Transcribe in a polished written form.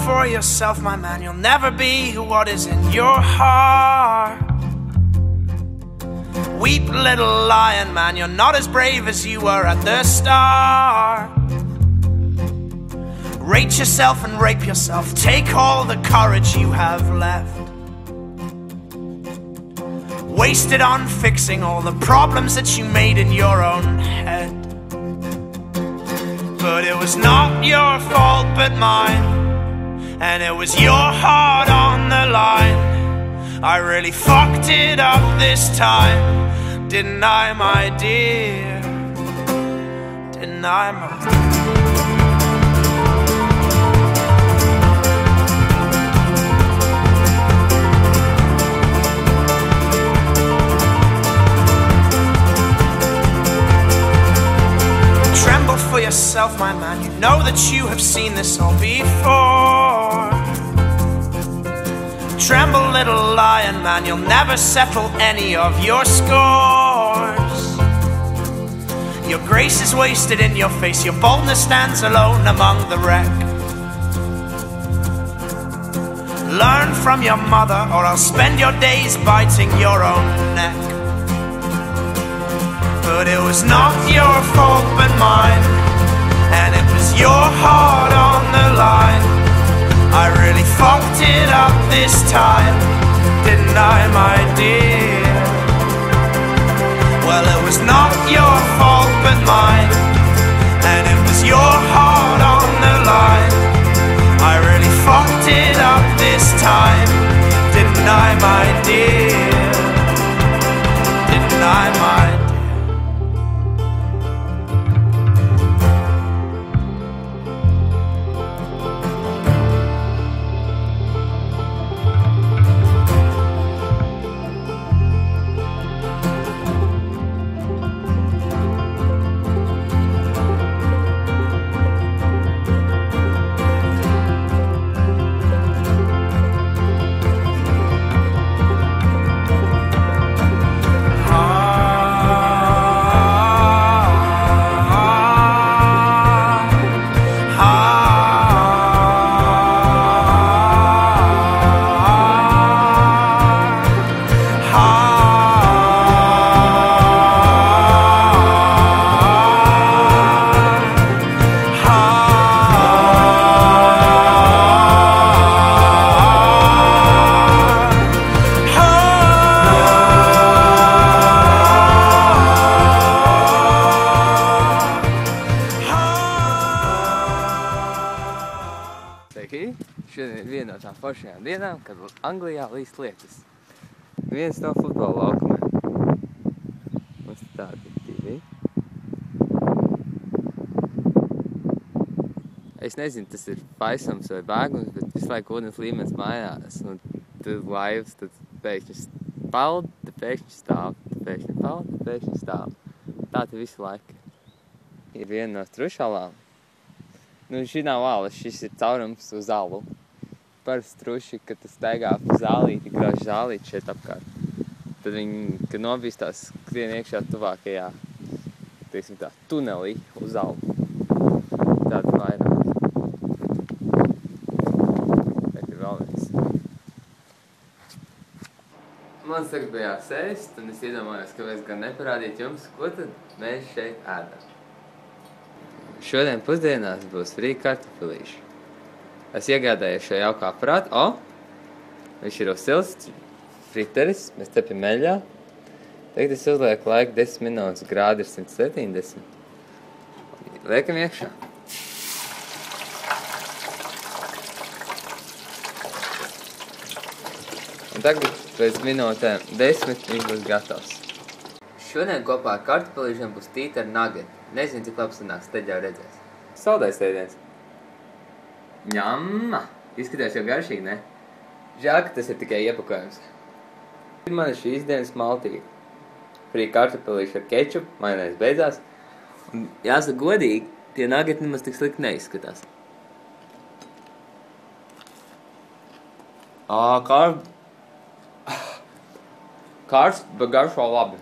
for yourself, my man. You'll never be what is in your heart. Weep, little lion man, you're not as brave as you were at the start. Rate yourself and rape yourself. Take all the courage you have left. Waste it on fixing all the problems that you made in your own head. But it was not your fault but mine, and it was your heart on the line. I really fucked it up this time, didn't I, my dear? Didn't I, my... Tremble for yourself, my man. You know that you have seen this all before. Tremble, little lion man. You'll never settle any of your scores. Your grace is wasted in your face. Your boldness stands alone among the wreck. Learn from your mother, or I'll spend your days biting your own neck. But it was not your fault but mine, and it was your heart on the line. I really fucked it up this time, didn't I, my dear? Well, it was not your fault but mine, and it was your heart on the line. I really fucked it up this time, didn't I, my dear? Didn't I, my dear? Šodien ir viena no tām foršajām dienām, kad Anglijā līst lietus. Viens no futbola laukumiem. Mums tādi divi. Es nezinu, tas ir paisums vai bēgums, bet visu laiku ūdens līmenis mainās. Un tad laivas, tad pēkšņi peld, tad pēkšņi stāv, tad pēkšņi peld, tad pēkšņi stāv. Tā te visu laiku. Ir viena no trušalām. Nu, šī nav alas, šis ir caurums uz alu. Parasti truši, kad tas staigā pa zālīti, grauž zālīti šeit apkārt. Tad viņi, kad nobīstās, skrien iekšā tuvākajā, teiksim tā, tunelī uz alu. Tāda vairāk. Tā ir vēl viens. Man tagad bija jāsēst, un es iedomājos, ka es gan neparādīt jums, ko tad mēs šeit ēdam. Šodien pusdienās būs frī kartupelīši. Es iegādāju šo jauku aparātu. Viņš ir uzsilsts, friteris, mēs cepjam meļā. Tagad es uzlieku laiku 10 minūtes, grādi ir 170. Liekam iekšā. Un tagad pēc minūtēm 10 viņš būs gatavs. Šodien kopā ar kartupelīšiem būs tītara nugget. Nezinu, cik labs sanāks, tad jau redzēs. Saldais ēdiens. Ņamma! Izskatās jau garšīgi, ne? Žēl, ka tas ir tikai iepakojums. Man ir šīs dienas maltīga. Frī kartupelīši ar kečupu, majonēs beidzās. Un jāsaka godīgi, tie nuggeti nemaz tik slikti neizskatās. Kārs, bet garšo labi.